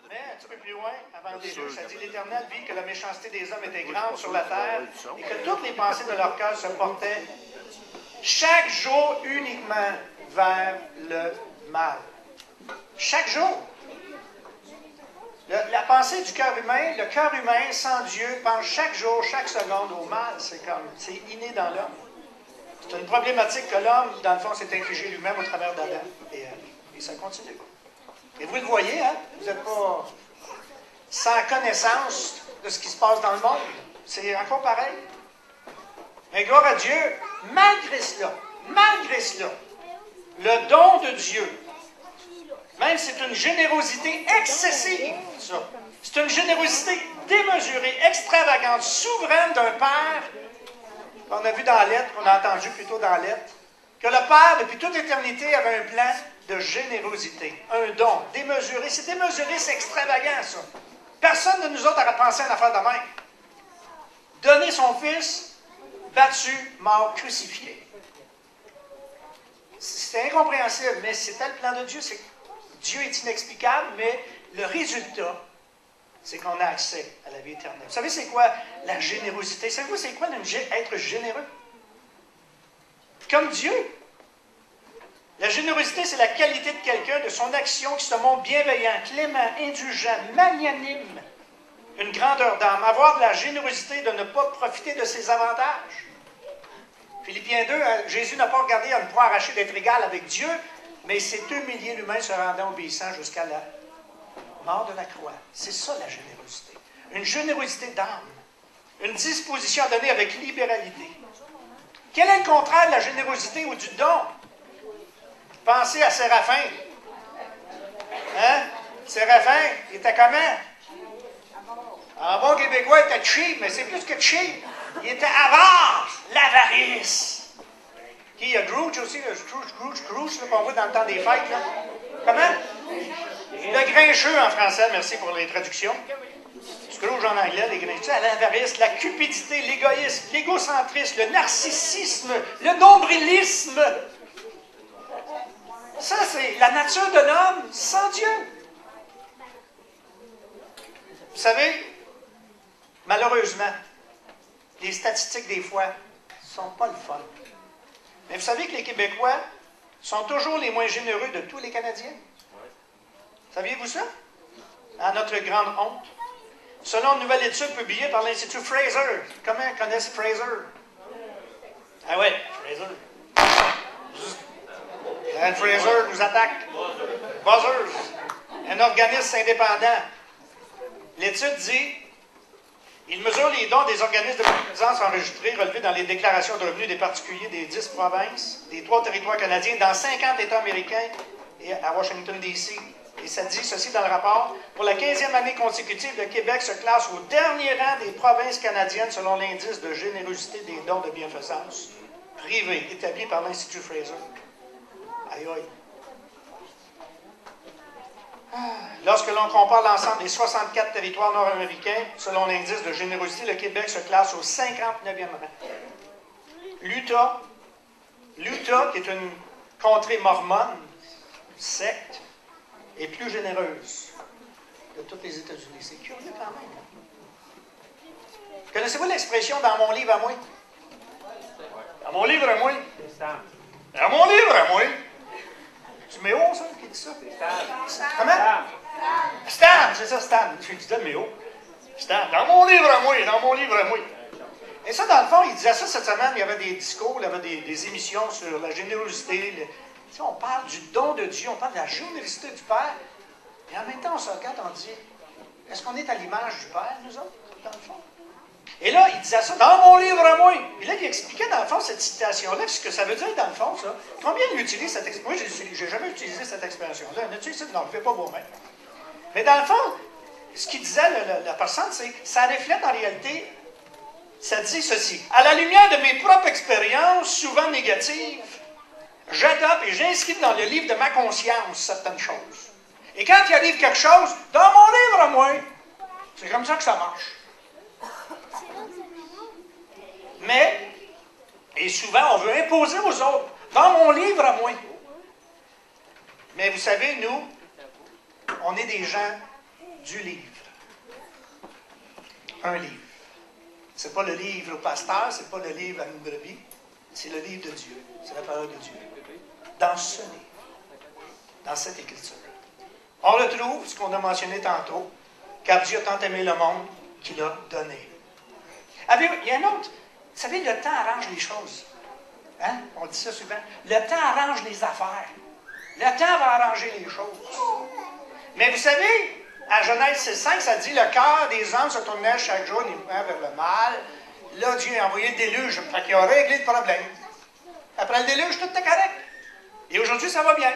Mais un petit peu plus loin, avant les jeux, ça dit l'Éternel vit que la méchanceté des hommes était grande sur la terre et que toutes les pensées de leur cœur se portaient chaque jour uniquement vers le mal. Chaque jour. La pensée du cœur humain, le cœur humain sans Dieu pense chaque jour, chaque seconde au mal. C'est inné dans l'homme. C'est une problématique que l'homme, dans le fond, s'est infligée lui-même au travers d'Adam et Ève. Et ça continue. Et vous le voyez, hein? Vous n'êtes pas sans connaissance de ce qui se passe dans le monde. C'est encore pareil. Mais gloire à Dieu, malgré cela, le don de Dieu, même c'est une générosité excessive, ça. C'est une générosité démesurée, extravagante, souveraine d'un Père qu'on a vu dans la lettre, qu'on a entendu plutôt dans la lettre, que le Père, depuis toute éternité, avait un plan de générosité, un don démesuré. C'est démesuré, c'est extravagant, ça. Personne de nous autres n'aurait pensé à une affaire de même. Donner son Fils, battu, mort, crucifié. C'est incompréhensible, mais c'était le plan de Dieu. Dieu est inexplicable, mais le résultat, c'est qu'on a accès à la vie éternelle. Vous savez, c'est quoi la générosité? Savez-vous, c'est quoi être généreux? Comme Dieu. La générosité, c'est la qualité de quelqu'un, de son action qui se montre bienveillant, clément, indulgent, magnanime. Une grandeur d'âme. Avoir de la générosité, de ne pas profiter de ses avantages. Philippiens 2, Jésus n'a pas regardé à ne pas arracher d'être égal avec Dieu, mais il s'est humilié lui-même, se rendant obéissant jusqu'à la mort de la croix. C'est ça la générosité. Une générosité d'âme. Une disposition à donner avec libéralité. Quel est le contraire de la générosité ou du don? Pensez à Séraphin. Hein? Séraphin, il était comment? En bon québécois, il était cheap, mais c'est plus que cheap. Il était avare, l'avarice. Il y a Scrooge aussi, le Scrooge qu'on voit dans le temps des fêtes. Là. Comment? Le grincheux en français, merci pour les traductions. Scrooge en anglais, les grincheux. L'avarice, la cupidité, l'égoïsme, l'égocentrisme, le narcissisme, le nombrilisme. Ça, c'est la nature de l'homme sans Dieu. Vous savez, malheureusement, les statistiques, des fois, ne sont pas le fun. Mais vous savez que les Québécois sont toujours les moins généreux de tous les Canadiens? Saviez-vous ça? À notre grande honte. Selon une nouvelle étude publiée par l'Institut Fraser. Comment connaissent Fraser? Ah ouais, Fraser. Anne Fraser nous attaque. Buzzers. Un organisme indépendant. L'étude dit: il mesure les dons des organismes de présence enregistrés relevés dans les déclarations de revenus des particuliers des 10 provinces, des 3 territoires canadiens, dans 50 États américains et à Washington, D.C. Et ça dit ceci dans le rapport: pour la 15e année consécutive, le Québec se classe au dernier rang des provinces canadiennes selon l'indice de générosité des dons de bienfaisance privés établi par l'Institut Fraser. Aïe aïe. Lorsque l'on compare l'ensemble des 64 territoires nord-américains, selon l'indice de générosité, le Québec se classe au 59e rang. L'Utah, qui est une contrée mormone, secte, est plus généreuse de tous les États-Unis. C'est curieux quand même. Connaissez-vous l'expression « dans mon livre à moi » ? Dans mon livre à moi. Dans mon livre à moi. C'est Méo, ça, qui dit ça? Comment? Stan, c'est ça, Stan. Je disais Méo. Stan, dans mon livre à moi, dans mon livre à moi. Et ça, dans le fond, il disait ça cette semaine. Il y avait des discours, il y avait des émissions sur la générosité. On parle du don de Dieu, on parle de la générosité du Père. Et en même temps, on se regarde, on dit: est-ce qu'on est à l'image du Père, nous autres, dans le fond? Et là, il disait ça dans mon livre à moi. Et là, il expliquait dans le fond cette citation-là, ce que ça veut dire dans le fond, ça. Combien il utilise cette expression? Moi, je n'ai jamais utilisé cette expression-là. Non, je ne le fais pas vous-même. Mais dans le fond, ce qu'il disait, la personne, c'est que ça reflète en réalité, ça dit ceci: à la lumière de mes propres expériences, souvent négatives, j'adopte et j'inscris dans le livre de ma conscience certaines choses. Et quand il arrive quelque chose, dans mon livre à moi, c'est comme ça que ça marche. Mais, et souvent, on veut imposer aux autres, dans mon livre à moi. Mais vous savez, nous, on est des gens du livre. Un livre. Ce n'est pas le livre au pasteur, ce n'est pas le livre à une brebis, c'est le livre de Dieu. C'est la parole de Dieu. Dans ce livre, dans cette écriture, on retrouve ce qu'on a mentionné tantôt, car Dieu a tant aimé le monde qu'il a donné. Il y a un autre. Vous savez, le temps arrange les choses. Hein? On dit ça souvent. Le temps arrange les affaires. Le temps va arranger les choses. Mais vous savez, à Genèse 6,5, ça dit, le cœur des hommes se tournait chaque jour vers le mal. Là, Dieu a envoyé le déluge. Fait qu'il a réglé le problème. Après le déluge, tout était correct. Et aujourd'hui, ça va bien.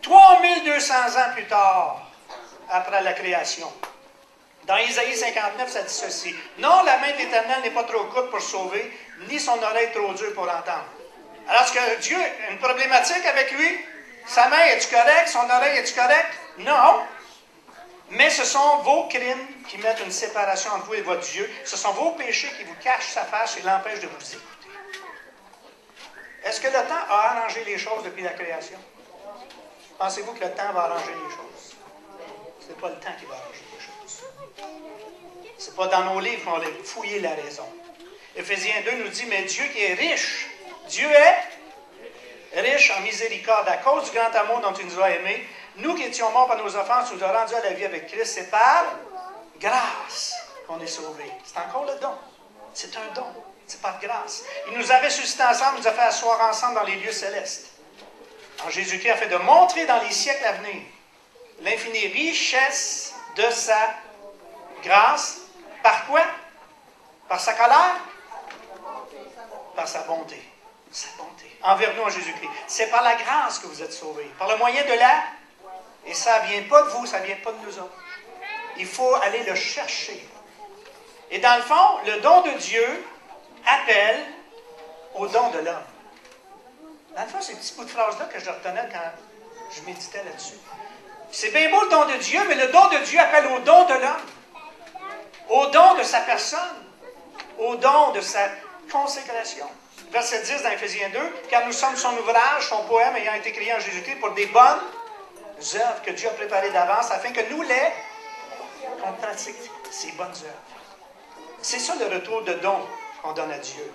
3200 ans plus tard, après la création, dans Isaïe 59, ça dit ceci. Non, la main de l'Éternel n'est pas trop courte pour sauver, ni son oreille trop dure pour entendre. Alors, est-ce que Dieu a une problématique avec lui? Sa main, est-tu correcte? Son oreille, est-tu correcte? Non. Mais ce sont vos crimes qui mettent une séparation entre vous et votre Dieu. Ce sont vos péchés qui vous cachent sa face et l'empêchent de vous écouter. Est-ce que le temps a arrangé les choses depuis la création? Pensez-vous que le temps va arranger les choses? Ce n'est pas le temps qui va arranger les choses. Ce n'est pas dans nos livres qu'on a fouillé la raison. Éphésiens 2 nous dit, mais Dieu qui est riche, Dieu est riche en miséricorde à cause du grand amour dont il nous a aimés. Nous qui étions morts par nos offenses, nous a rendus à la vie avec Christ. C'est par grâce qu'on est sauvés. C'est encore le don. C'est un don. C'est par grâce. Il nous a ressuscités ensemble, nous a fait asseoir ensemble dans les lieux célestes. En Jésus-Christ, afin de montrer dans les siècles à venir l'infinie richesse de sa grâce. Par quoi? Par sa colère? Par sa bonté. Sa bonté. Envers nous en Jésus-Christ. C'est par la grâce que vous êtes sauvés. Par le moyen de la... Et ça ne vient pas de vous, ça ne vient pas de nous autres. Il faut aller le chercher. Et dans le fond, le don de Dieu appelle au don de l'homme. Dans le fond, c'est ces petits bouts de phrases-là que je retenais quand je méditais là-dessus. C'est bien beau le don de Dieu, mais le don de Dieu appelle au don de l'homme. Au don de sa personne. Au don de sa consécration. Verset 10 dans Éphésiens 2, « Car nous sommes son ouvrage, son poème ayant été créé en Jésus-Christ pour des bonnes œuvres que Dieu a préparées d'avance, afin que nous qu'on pratique ces bonnes œuvres. » C'est ça le retour de don qu'on donne à Dieu.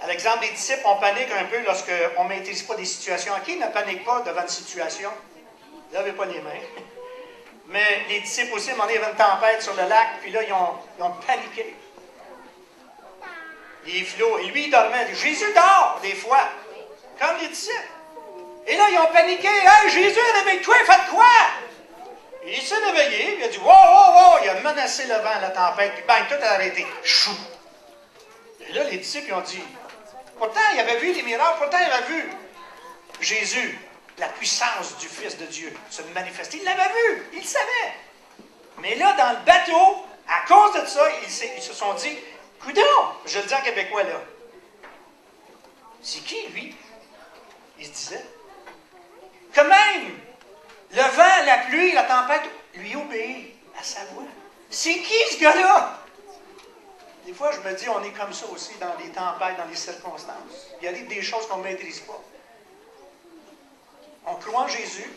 À l'exemple des disciples, on panique un peu lorsqu'on ne maîtrise pas des situations. Qui ne panique pas devant une situation? Vous n'avez pas les mains. Mais les disciples aussi, à un moment donné, il y avait une tempête sur le lac, puis là, ils ont paniqué. Les flots, et lui, il dormait. Jésus dort, des fois, comme les disciples. Et là, ils ont paniqué. « Hey, Jésus, réveille-toi, faites quoi? » Et il s'est réveillé, il a dit « Wow, wow, wow! » Il a menacé le vent, la tempête, puis bang, tout a arrêté. Chou! Et là, les disciples, ils ont dit, pourtant, il avait vu des miracles, pourtant, il avait vu Jésus, la puissance du Fils de Dieu, se manifester. Il l'avait vu, il le savait. Mais là, dans le bateau, à cause de ça, ils se sont dit, coudonc, je le dis en québécois, là, c'est qui, lui? Il se disait. Quand même, le vent, la pluie, la tempête, lui obéit à sa voix. C'est qui, ce gars-là? Des fois, je me dis, on est comme ça aussi dans les tempêtes, dans les circonstances. Il arrive des choses qu'on ne maîtrise pas. On croit en Jésus,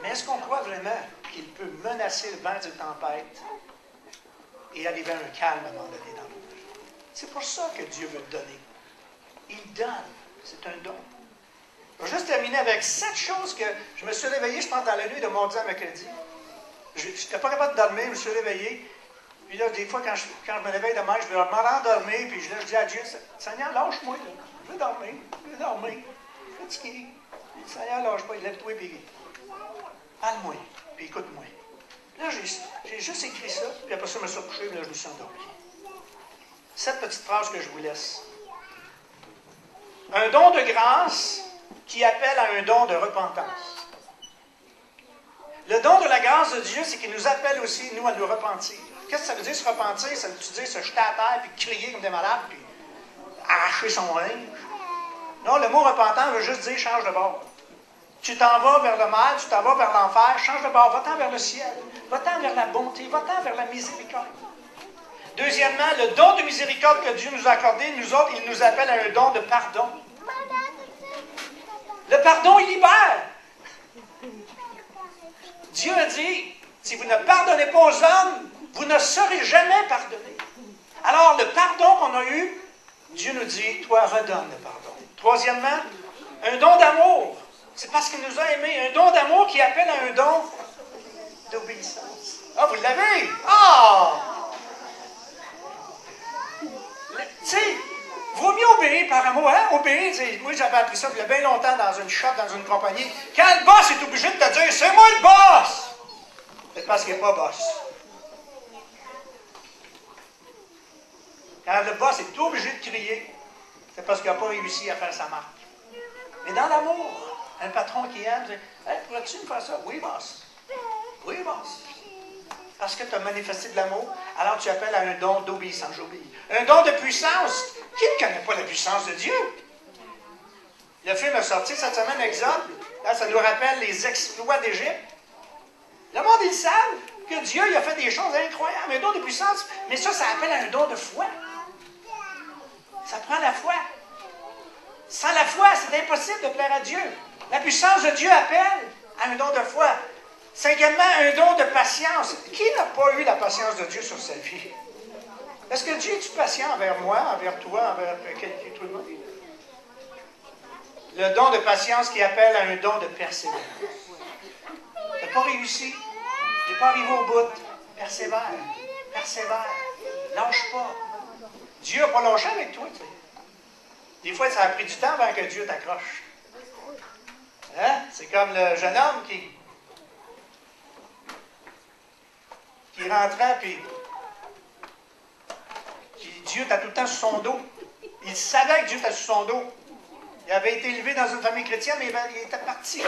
mais est-ce qu'on croit vraiment qu'il peut menacer le vent d'une tempête et arriver à un calme à un moment donné dans notre vie? C'est pour ça que Dieu veut donner. Il donne. C'est un don. Je vais juste terminer avec 7 choses que je me suis réveillé, je pense, dans la nuit de mardi à mercredi. Je n'étais pas capable de dormir, je me suis réveillé. Puis là, des fois, quand je me réveille demain, je vais me rendormir, puis je dis à Dieu, Seigneur, lâche-moi, là. Je veux dormir, je suis fatigué. Seigneur, lâche-moi, lève-toi, puis parle-moi, puis écoute-moi. Là, j'ai juste écrit ça, puis après ça, je me suis couché, puis là, je me suis endormi. 7 petites phrases que je vous laisse. Un don de grâce qui appelle à un don de repentance. Le don de la grâce de Dieu, c'est qu'il nous appelle aussi, nous, à nous repentir. Qu'est-ce que ça veut dire se repentir? Ça veut dire se jeter à terre, puis crier comme des malades, puis arracher son linge? Non, le mot repentant veut juste dire change de bord. Tu t'en vas vers le mal, tu t'en vas vers l'enfer, change de bord, va-t'en vers le ciel, va-t'en vers la bonté, va-t'en vers la miséricorde. Deuxièmement, le don de miséricorde que Dieu nous a accordé, nous autres, il nous appelle à un don de pardon. Le pardon, il libère. Dieu a dit, si vous ne pardonnez pas aux hommes, vous ne serez jamais pardonnés. Alors, le pardon qu'on a eu, Dieu nous dit, toi, redonne le pardon. Troisièmement, un don d'amour. C'est parce qu'il nous a aimés. Un don d'amour qui appelle à un don d'obéissance. Ah, vous l'avez? Ah! Tu sais, vaut mieux obéir par amour. Hein? Obéir, oui, j'avais appris ça il y a bien longtemps dans une shop, dans une compagnie. Quand le boss est obligé de te dire, c'est moi le boss! C'est parce qu'il n'est pas boss. Quand le boss est obligé de crier, c'est parce qu'il n'a pas réussi à faire sa marque. Mais dans l'amour, un patron qui aime, dit, hey, pourrais-tu me faire ça? Oui, boss. Oui, boss. Parce que tu as manifesté de l'amour, alors tu appelles à un don d'obéissance. J'obéis. Un don de puissance. Qui ne connaît pas la puissance de Dieu? Le film est sorti cette semaine, Exode. Là, ça nous rappelle les exploits d'Égypte. Le monde, ils savent que Dieu il a fait des choses incroyables. Un don de puissance. Mais ça appelle à un don de foi. Ça prend la foi. Sans la foi, c'est impossible de plaire à Dieu. La puissance de Dieu appelle à un don de foi. Cinquièmement, un don de patience. Qui n'a pas eu la patience de Dieu sur sa vie? Est-ce que Dieu est patient envers moi, envers toi, envers tout le monde? Le don de patience qui appelle à un don de persévérance. Tu n'as pas réussi. Tu n'es pas arrivé au bout. Persévère. Persévère. Lâche pas. Dieu n'a pas lâché avec toi, tu sais. Des fois, ça a pris du temps avant que Dieu t'accroche. Hein? C'est comme le jeune homme qui rentrait, puis Dieu était tout le temps sur son dos. Il savait que Dieu était sur son dos. Il avait été élevé dans une famille chrétienne, mais il était parti.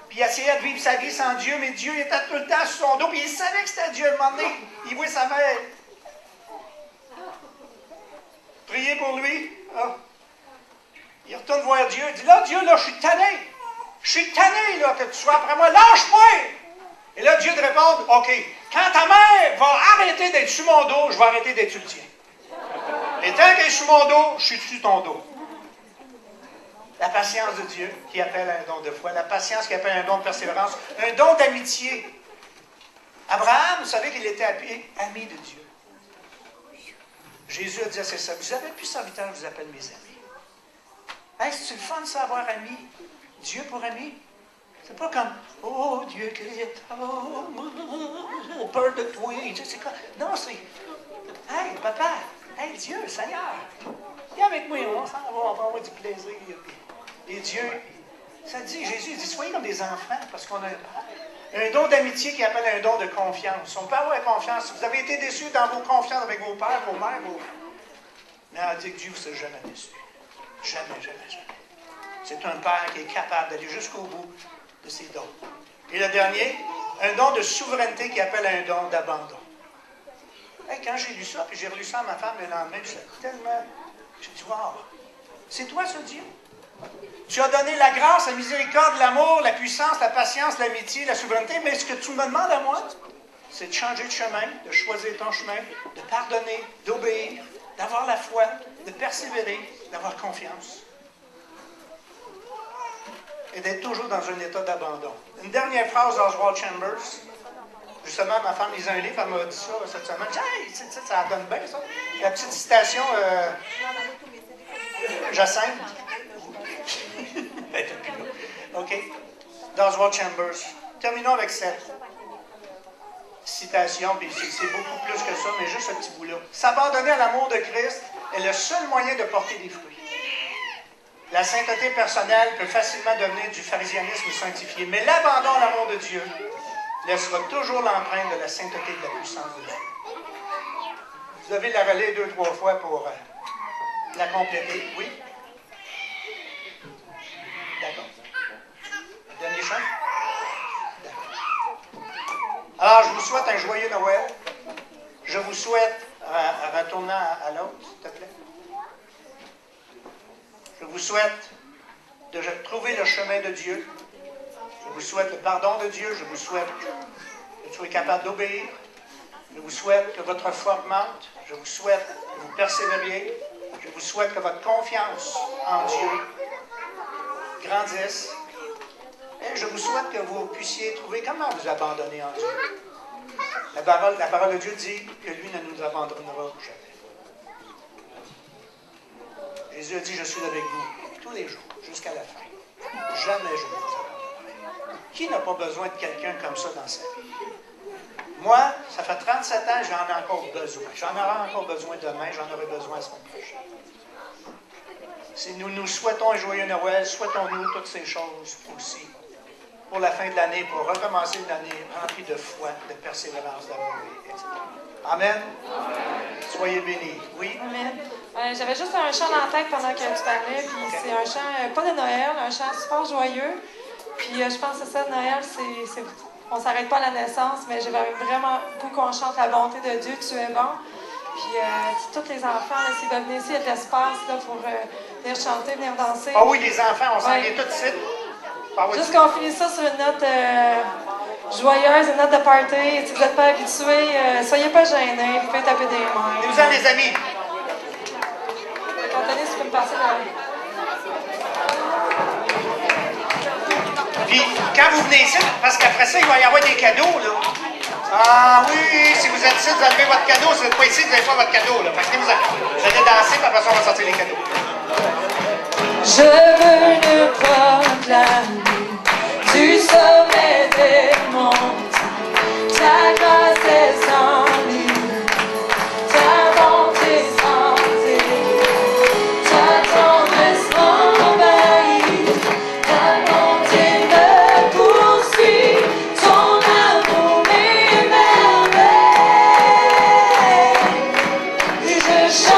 Puis il essayait de vivre sa vie sans Dieu, mais Dieu était tout le temps sur son dos, puis il savait que c'était Dieu. À un moment donné, il voit sa mère prier pour lui. Ah. Il retourne voir Dieu. Il dit, là, Dieu, là, je suis tanné. Je suis tanné, là, que tu sois après moi. Lâche-moi! Et là, Dieu te répond, OK, quand ta mère va arrêter d'être sur mon dos, je vais arrêter d'être sur le tien. Et tant qu'elle est sur mon dos, je suis sur ton dos. La patience de Dieu qui appelle à un don de foi, la patience qui appelle à un don de persévérance, un don d'amitié. Abraham, vous savez qu'il était ami de Dieu. Jésus a dit à ses serviteurs, vous avez plus serviteurs, je vous appelle mes amis. Hey, c'est le fun de savoir ami. Dieu pour ami. C'est pas comme, oh Dieu, que j'ai peur de toi. C'est quoi? Non, c'est, hey, papa, hey, Dieu, Seigneur, viens avec moi, on s'en va, on va avoir du plaisir. Et Dieu, ça dit, Jésus dit, soyez comme des enfants, parce qu'on a un don d'amitié qui appelle un don de confiance. On peut avoir confiance. Si vous avez été déçus dans vos confiances avec vos pères, vos mères, mais on dit que Dieu ne vous a jamais déçu. Jamais, jamais, jamais. C'est un Père qui est capable d'aller jusqu'au bout de ses dons. Et le dernier, un don de souveraineté qui appelle un don d'abandon. Hey, quand j'ai lu ça, puis j'ai relu ça à ma femme le lendemain, c'est tellement... J'ai dit, wow, c'est toi ce Dieu? Tu as donné la grâce, la miséricorde, l'amour, la puissance, la patience, l'amitié, la souveraineté, mais ce que tu me demandes à moi, c'est de changer de chemin, de choisir ton chemin, de pardonner, d'obéir, d'avoir la foi, de persévérer, d'avoir confiance. Et d'être toujours dans un état d'abandon. Une dernière phrase d'Oswald Chambers. Justement, ma femme lisait un livre, elle m'a dit ça cette semaine. Hey, ça donne bien, ça. La petite citation, Jacinthe. OK. D'Oswald Chambers. Terminons avec cette citation, puis c'est beaucoup plus que ça, mais juste ce petit bout-là. S'abandonner à l'amour de Christ est le seul moyen de porter des fruits. La sainteté personnelle peut facilement devenir du pharisianisme sanctifié, mais l'abandon à l'amour de Dieu laissera toujours l'empreinte de la sainteté et de la puissance de Dieu. Vous avez la relais 2-3 fois pour la compléter. Oui? D'accord. Dernier chant? D'accord. Alors, je vous souhaite un joyeux Noël. Je vous souhaite, retournant à l'autre, s'il te plaît. Je vous souhaite de trouver le chemin de Dieu. Je vous souhaite le pardon de Dieu. Je vous souhaite que vous soyez capable d'obéir. Je vous souhaite que votre foi augmente. Je vous souhaite que vous persévériez. Je vous souhaite que votre confiance en Dieu grandisse Et je vous souhaite que vous puissiez trouver comment vous abandonner en Dieu. La parole de Dieu dit que lui ne nous abandonnera jamais. Jésus a dit, je suis avec vous tous les jours, jusqu'à la fin. Jamais je ne vous abandonnerai. Qui n'a pas besoin de quelqu'un comme ça dans sa vie? Moi, ça fait 37 ans, j'en ai encore besoin. J'en aurai encore besoin demain, j'en aurai besoin la semaine prochaine. Si nous souhaitons un joyeux Noël, souhaitons-nous toutes ces choses aussi pour la fin de l'année, pour recommencer l'année remplie de foi, de persévérance, d'amour, etc. Amen. Soyez bénis. Oui? Amen. J'avais juste un chant dans la tête pendant que tu parlais, puis c'est un chant, pas de Noël, un chant super joyeux. Puis je pense que ça, Noël, on ne s'arrête pas à la naissance, mais j'avais vraiment beaucoup qu'on chante la bonté de Dieu, tu es bon. Puis tous les enfants, là, s'ils veulent venir ici, il y a de l'espace là, pour venir chanter, venir danser. Ah oui, les enfants, on s'en vient tout de suite. Ah oui. Juste qu'on finisse ça sur une note joyeuse, une note de party. Si vous n'êtes pas habitués, soyez pas gênés, vous pouvez taper des mains. Venez-vous-en, les amis. Anthony, tu peux me passer la... Puis, quand vous venez ici, parce qu'après ça, il va y avoir des cadeaux, là. Ah oui, si vous êtes ici, vous avez votre cadeau. Si vous n'êtes pas ici, vous n'avez pas votre cadeau, là. Fait que vous allez danser, puis après ça, on va sortir les cadeaux. Je veux le proclamer du sommet des montagnes. Ta grâce est sans limite, ta bonté sans limite, ta tendresse m'envahit, ta bonté me poursuit, ton amour m'émerveille. Et je chante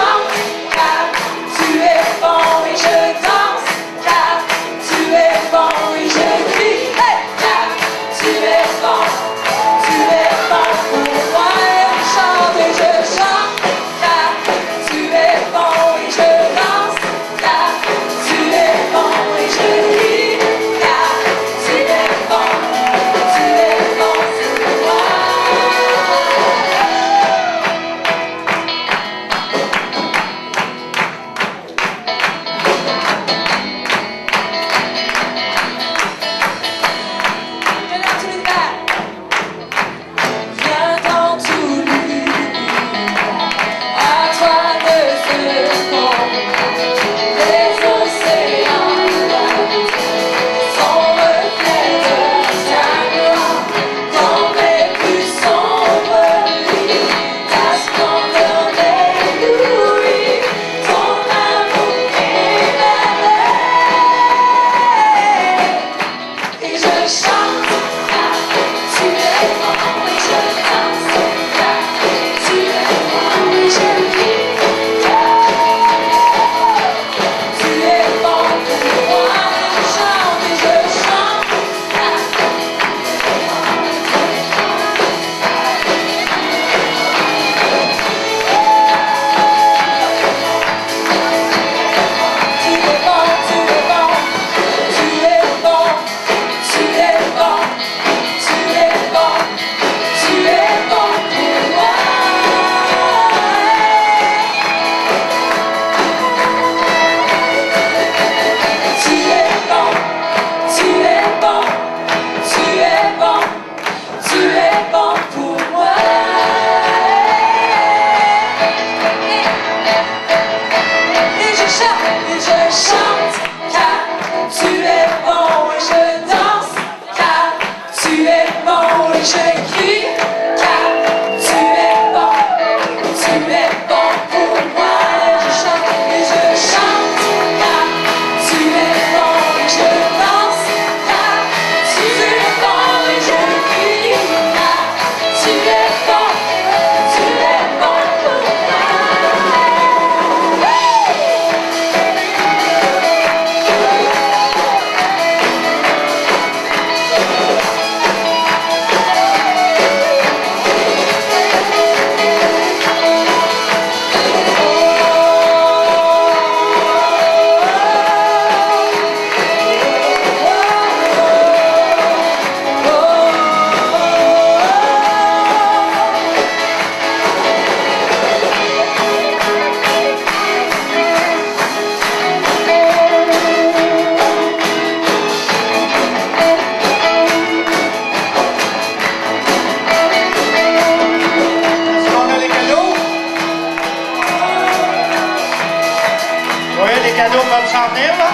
les cadeaux peuvent s'en venir, là.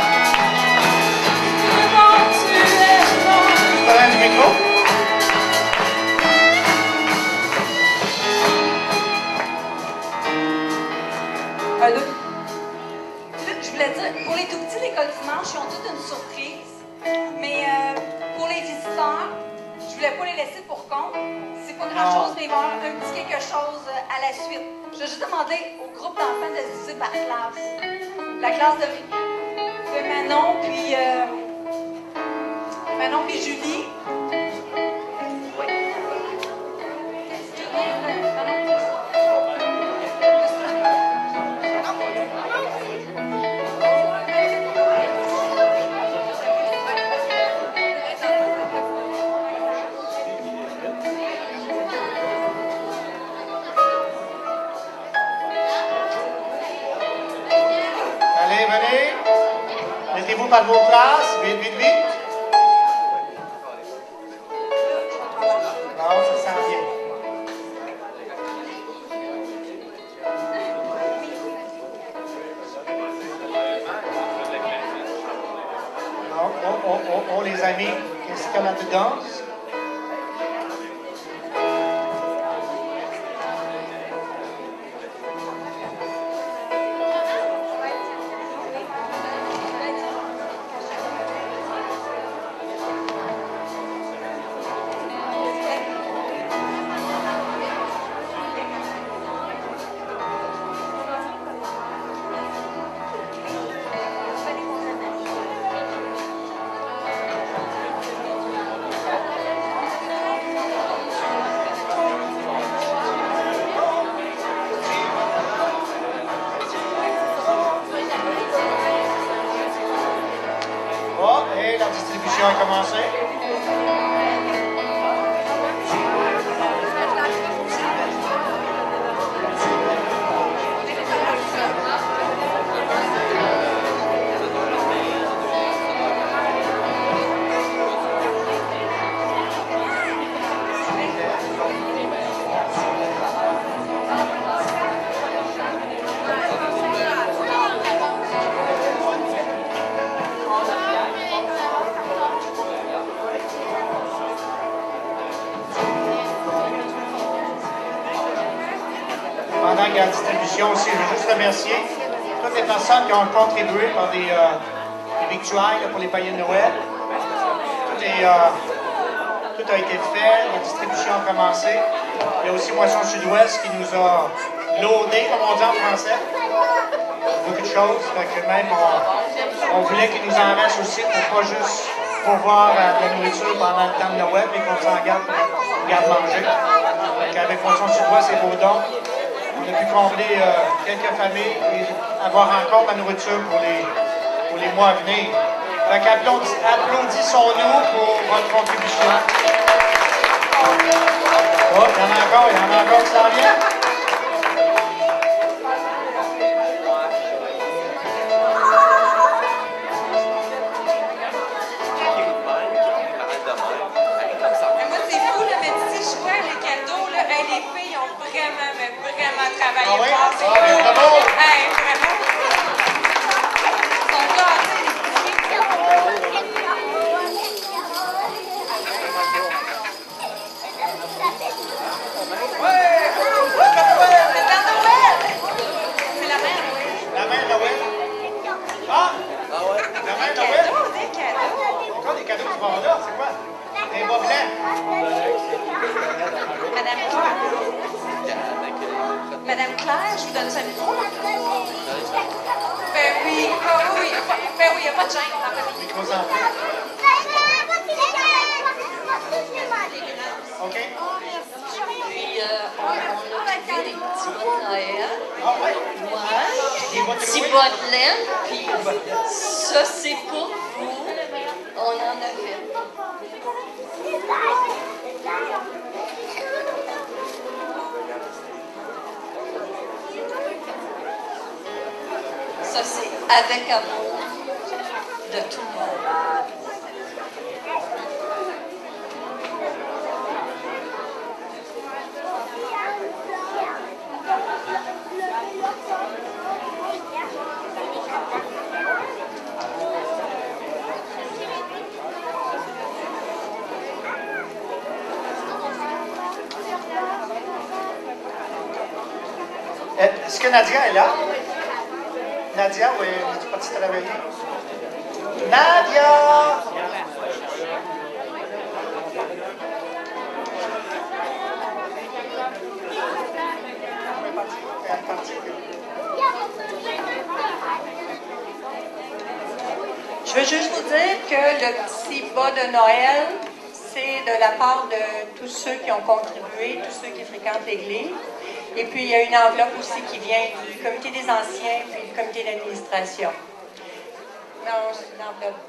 Je te donne du micro. Je voulais dire, pour les tout petits, l'école dimanche, ils ont toute une surprise. Mais pour les visiteurs, je voulais pas les laisser pour compte. C'est pas grand-chose, mais il va y avoir un petit quelque chose à la suite. Je vais juste demander au groupe d'enfants de se diviser par classe. La classe de Manon puis Julie. Oui. Allez, venez. Mettez-vous par vos classes. Vite, vite, vite. Non, ça sent bien. Oh, les amis, qu'est-ce qu'il y a là-dedans? Oh, et la distribution a commencé. Pendant qu'il y a la distribution aussi, je veux juste remercier toutes les personnes qui ont contribué par des victuailles pour les païens de Noël. Tout a été fait, la distribution a commencé. Il y a aussi Moisson Sud-Ouest qui nous a loadé, comme on dit en français. Beaucoup de choses. Fait que même on voulait qu'il nous en reste aussi pour pas juste pourvoir de la nourriture pendant le temps de Noël, mais qu'on s'en garde pour garde-manger. Avec Moisson Sud-Ouest et Baudon, on a pu combler quelques familles et avoir encore de la nourriture pour les mois à venir. Fait qu'applaudissons-nous pour votre contribution. Oh, il y en a encore qui s'en viennent. Moi, c'est fou, là, mais si je vois les cadeaux, là, les filles ont vraiment travaillé Ah oui? fort. C'est Ah, cool. bravo! Vraiment. Ils sont gâtés, les petits filles. C'est Père Noël! C'est la mère Noël. La mère Noël. Ah! La mère Noël. Des cadeaux. Encore des cadeaux qui vont là, c'est quoi? Des bas blancs. Madame Claire. Madame Claire, je vous donne ça micro. Ben oui, il n'y a pas de gêne dans la famille. Micro sans fil. OK? Puis, on a trouvé des petits bas de Noël. Ah ouais? Ouais. Des bas Des petits troués? bas de laine. Puis, ça, c'est pour vous. On en a fait. Ça, c'est avec amour de tout le monde. Est-ce que Nadia est là? Nadia, oui, tu es partie travailler. Nadia! Elle est partie. Je veux juste vous dire que le petit bas de Noël, c'est de la part de tous ceux qui ont contribué, tous ceux qui fréquentent l'Église. Et puis, il y a une enveloppe aussi qui vient du comité des anciens puis du comité d'administration. Non, c'est une enveloppe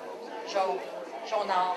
jaune or.